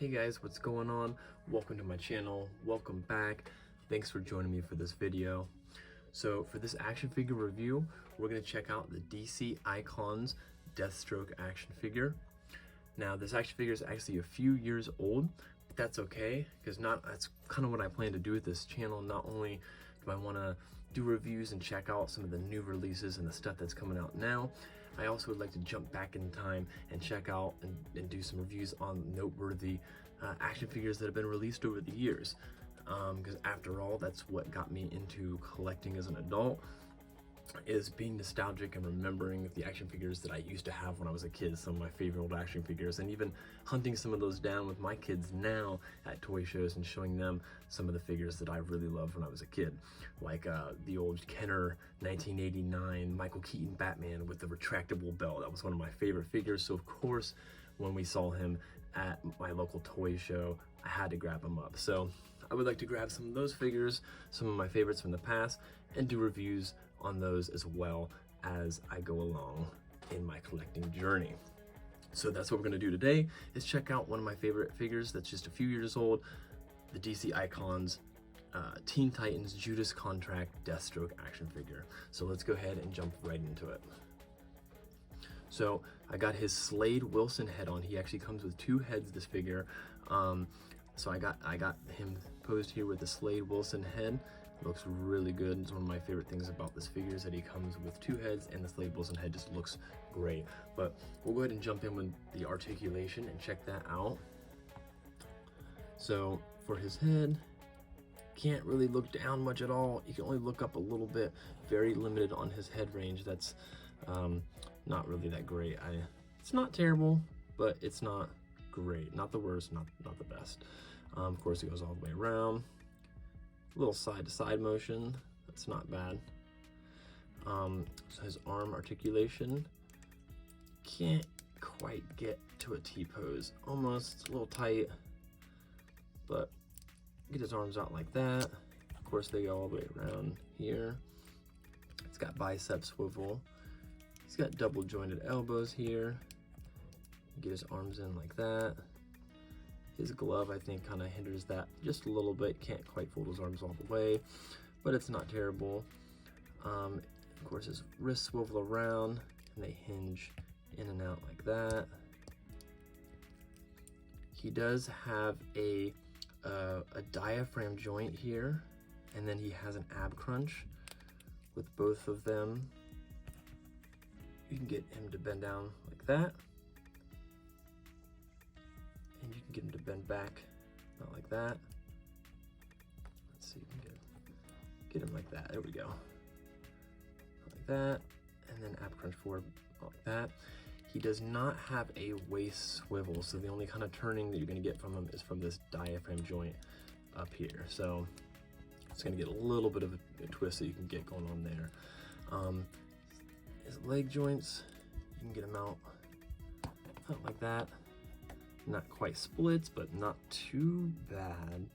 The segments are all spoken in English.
Hey guys, what's going on? Welcome to my channel. Welcome back. Thanks for joining me for this video. So for this action figure review, we're going to check out the DC Icons Deathstroke action figure. Now this action figure is actually a few years old, but that's okay because that's kind of what I plan to do with this channel. Not only do I want to do reviews and check out some of the new releases and the stuff that's coming out now, I also would like to jump back in time and check out and do some reviews on noteworthy action figures that have been released over the years. Because after all, that's what got me into collecting as an adult, is being nostalgic and remembering the action figures that I used to have when I was a kid, some of my favorite old action figures, and even hunting some of those down with my kids now at toy shows and showing them some of the figures that I really loved when I was a kid, like the old Kenner 1989 Michael Keaton Batman with the retractable belt. That was one of my favorite figures, so of course when we saw him at my local toy show, I had to grab him up. So I would like to grab some of those figures, some of my favorites from the past, and do reviews on those as well as I go along in my collecting journey. So that's what we're going to do today, is check out one of my favorite figures that's just a few years old, the DC Icons Teen Titans Judas Contract Deathstroke action figure. So let's go ahead and jump right into it. So I got his Slade Wilson head on. He actually comes with two heads, this figure. So I got him posed here with the Slade Wilson head. Looks really good. It's one of my favorite things about this figure is that he comes with two heads, and the Slade Wilson head just looks great. But we'll go ahead and jump in with the articulation and check that out. So for his head, can't really look down much at all. You can only look up a little bit. Very limited on his head range. That's not really that great. It's not terrible, but it's not great. Not the worst, not the best. Of course, it goes all the way around. A little side-to-side motion. That's not bad. So his arm articulation, can't quite get to a T-pose. Almost a little tight, but get his arms out like that. Of course, they go all the way around here. It's got bicep swivel. He's got double jointed elbows here. Get his arms in like that. His glove, I think, kind of hinders that just a little bit. Can't quite fold his arms all the way, but it's not terrible. Of course, his wrists swivel around and they hinge in and out like that. He does have a diaphragm joint here, and then he has an ab crunch with both of them. You can get him to bend down like that, and you can get him to bend back, not like that. Let's see if we can get him like that. There we go. Like that, and then ab crunch forward like that. He does not have a waist swivel, so the only kind of turning that you're going to get from him is from this diaphragm joint up here. So it's going to get a little bit of a twist that you can get going on there. His leg joints, you can get them out like that. Not quite splits, but not too bad.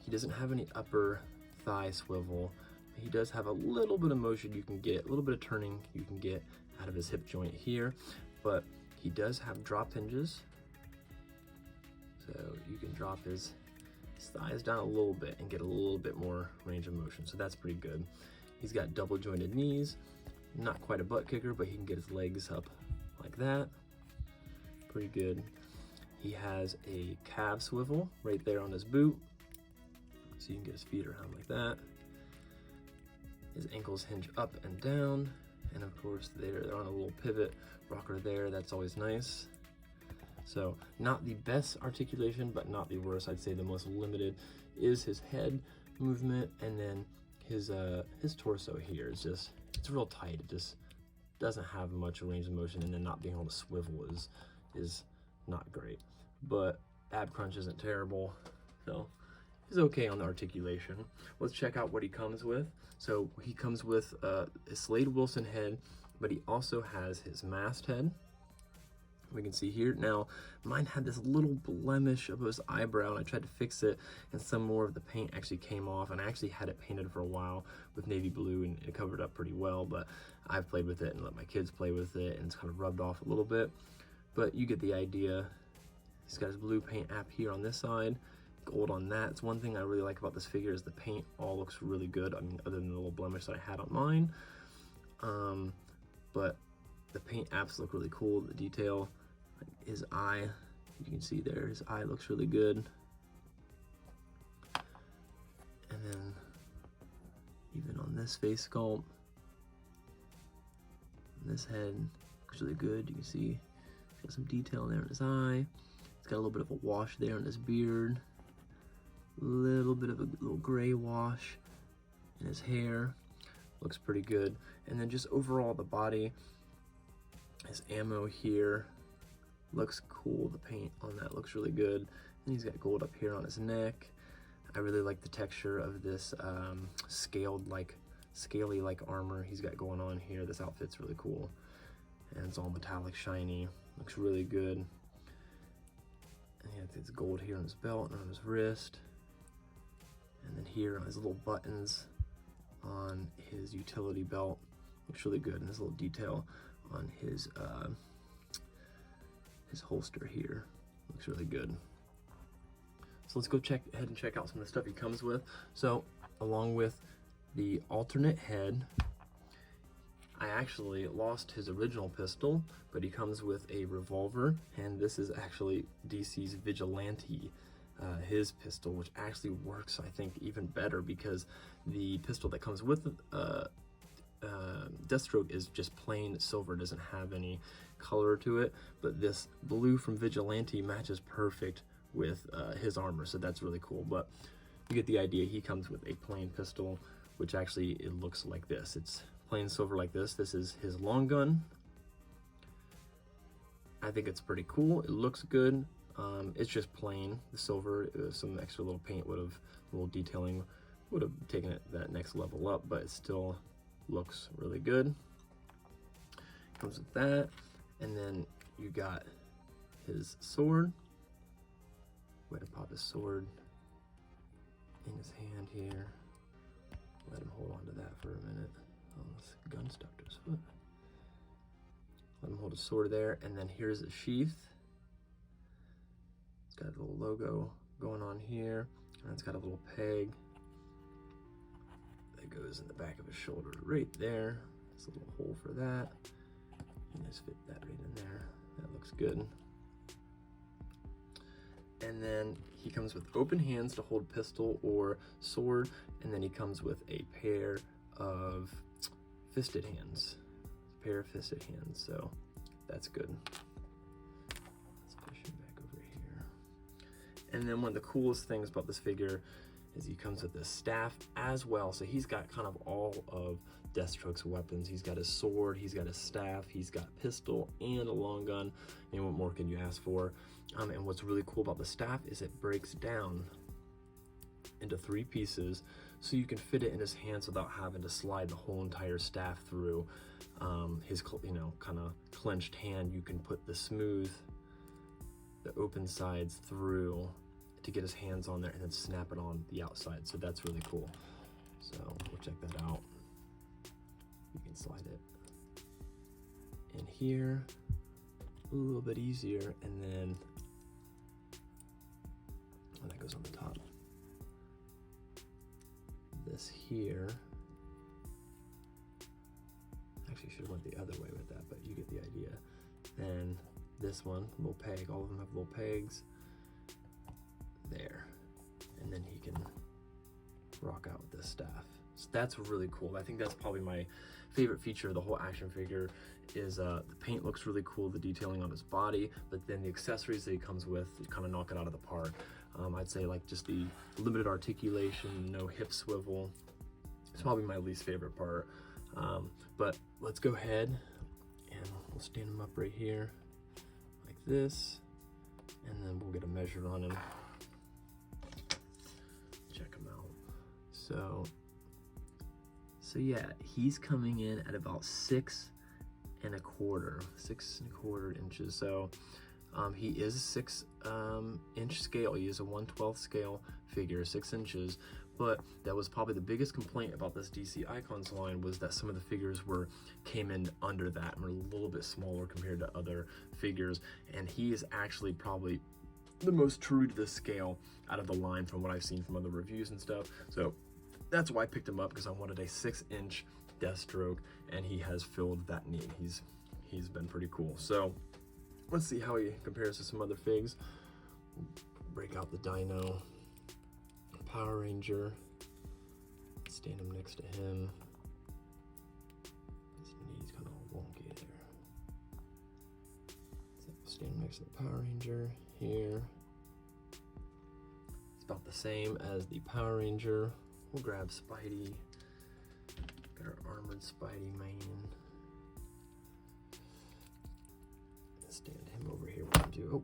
He doesn't have any upper thigh swivel. He does have a little bit of motion you can get, a little bit of turning you can get out of his hip joint here, but he does have drop hinges. So you can drop his thighs down a little bit and get a little bit more range of motion. So that's pretty good. He's got double jointed knees, not quite a butt kicker, but he can get his legs up like that. Pretty good. He has a calf swivel right there on his boot, so you can get his feet around like that. His ankles hinge up and down, and of course they're on a little pivot rocker there. That's always nice. So not the best articulation, but not the worst. I'd say the most limited is his head movement, and then his torso here is just, it's real tight. It just doesn't have much range of motion, and then not being able to swivel is not great. But ab crunch isn't terrible, so he's okay on the articulation. Let's check out what he comes with. So he comes with a Slade Wilson head, but he also has his mast head. We can see here. Now, mine had this little blemish of his eyebrow, and I tried to fix it, and some more of the paint actually came off, and I actually had it painted for a while with navy blue, and it covered up pretty well, but I've played with it and let my kids play with it, and it's kind of rubbed off a little bit, but you get the idea. He's got his blue paint app here on this side, gold on that. It's one thing I really like about this figure is the paint all looks really good. I mean, other than the little blemish that I had on mine. But the paint apps look really cool. The detail, like his eye, you can see there, his eye looks really good. And then even on this face sculpt, this head looks really good. You can see he's got some detail there in his eye. He's got a little bit of a wash there in his beard. A little bit of a little gray wash in his hair. Looks pretty good. And then just overall the body, his ammo here looks cool. The paint on that looks really good. And he's got gold up here on his neck. I really like the texture of this scaly like armor he's got going on here. This outfit's really cool. And it's all metallic shiny. Looks really good. And he has this gold here on his belt and on his wrist. And then here on his little buttons on his utility belt. Looks really good. And his little detail on his holster here. Looks really good. So let's go ahead and check out some of the stuff he comes with. So along with the alternate head, I actually lost his original pistol, but he comes with a revolver, and this is actually DC's Vigilante, his pistol, which actually works, I think, even better because the pistol that comes with Deathstroke is just plain silver, doesn't have any color to it, but this blue from Vigilante matches perfect with his armor, so that's really cool. But you get the idea. He comes with a plain pistol, which actually it looks like this. It's plain silver like this. This is his long gun. I think it's pretty cool. It looks good. It's just plain the silver. Some extra little paint would have, little detailing would have taken it that next level up, but it still looks really good. Comes with that, and then you got his sword. Way to pop his sword in his hand here. Let him hold on to that for a minute. Oh, this gun stuck to his foot. Let him hold his sword there, and then here's the sheath. It's got a little logo going on here, and it's got a little peg that goes in the back of his shoulder right there. There's a little hole for that. And just fit that right in there. That looks good. And then he comes with open hands to hold pistol or sword, and then he comes with a pair of fisted hands. So that's good. Let's push him back over here. And then one of the coolest things about this figure is he comes with this staff as well. So he's got kind of all of Deathstroke's weapons. He's got his sword, he's got his staff, he's got pistol and a long gun. I mean, what more can you ask for? And what's really cool about the staff is it breaks down into 3 pieces, so you can fit it in his hands without having to slide the whole entire staff through his, kind of clenched hand. You can put the open sides through to get his hands on there and then snap it on the outside. So that's really cool. So we'll check that out. You can slide it in here a little bit easier, and then that goes on the top. This here, actually should have went the other way with that, but you get the idea. Then this one, little peg, all of them have little pegs there, and then he can rock out with this staff. So that's really cool. I think that's probably my favorite feature of the whole action figure is the paint looks really cool, the detailing on his body, but then the accessories that he comes with kind of knock it out of the park. I'd say like just the limited articulation, no hip swivel. It's probably my least favorite part. But let's go ahead and we'll stand him up right here like this, and then we'll get a measure on him. Check him out. So yeah, he's coming in at about 6 1/4 inches. So he is a 6 inch scale. He is a 1/12 scale figure, 6 inches. But that was probably the biggest complaint about this DC Icons line, was that some of the figures came in under that and were a little bit smaller compared to other figures. And he is actually probably the most true to the scale out of the line from what I've seen from other reviews and stuff. So that's why I picked him up, because I wanted a 6-inch Deathstroke, and he has filled that need. He's been pretty cool. So let's see how he compares to some other figs. Break out the Dino, Power Ranger, stand him next to him. His knee's kind of wonky there. So stand him next to the Power Ranger here. It's about the same as the Power Ranger. We'll grab Spidey. Got our armored Spidey man. Stand him over here. We'll do. Oh,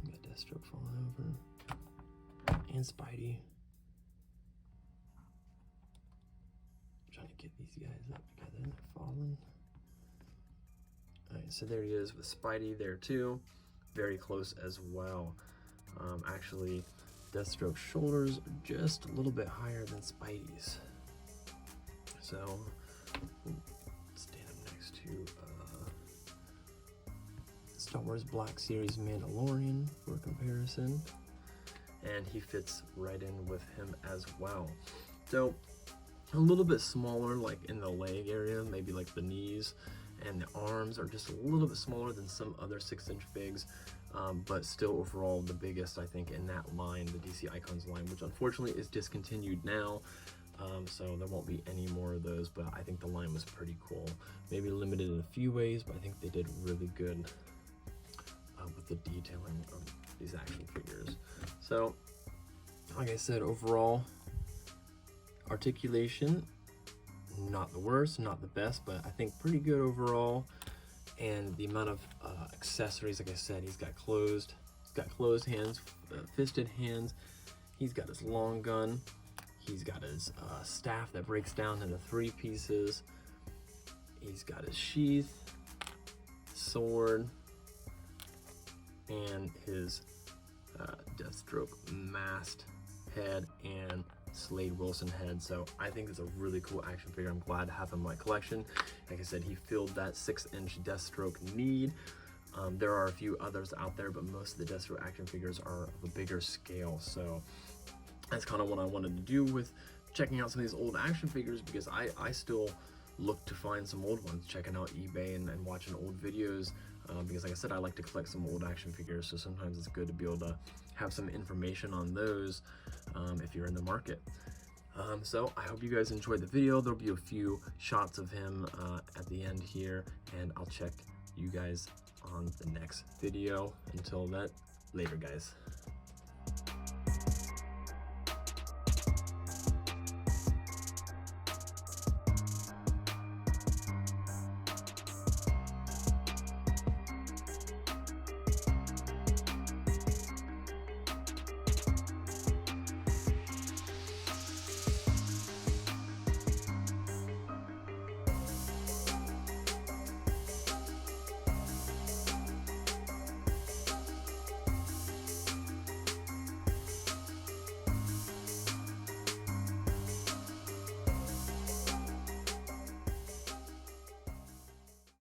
got Deathstroke falling over. And Spidey. I'm trying to get these guys up together. They're falling. Alright, so there he is with Spidey there too. Very close as well. Actually, Deathstroke's shoulders are just a little bit higher than Spidey's. So, stand him next to Star Wars Black Series Mandalorian for comparison. And he fits right in with him as well. So, a little bit smaller, like in the leg area, maybe like the knees and the arms are just a little bit smaller than some other 6-inch figs. But still overall the biggest, I think, in that line, the DC Icons line, which unfortunately is discontinued now. So there won't be any more of those, but I think the line was pretty cool. Maybe limited in a few ways, but I think they did really good with the detailing of these action figures. So, like I said, overall, articulation, not the worst, not the best, but I think pretty good overall. And the amount of accessories, like I said, he's got closed hands, fisted hands. He's got his long gun. He's got his staff that breaks down into 3 pieces. He's got his sheath, sword, and his Deathstroke masked head and Slade Wilson head. So I think it's a really cool action figure. I'm glad to have him in my collection. Like I said, he filled that 6-inch Deathstroke need. There are a few others out there, but most of the Deathstroke action figures are of a bigger scale. So that's kind of what I wanted to do with checking out some of these old action figures, because I still look to find some old ones, checking out eBay and watching old videos, because like I said, I like to collect some old action figures, so sometimes it's good to be able to have some information on those if you're in the market. So I hope you guys enjoyed the video. There'll be a few shots of him at the end here, and I'll check you guys on the next video. Until then, later guys.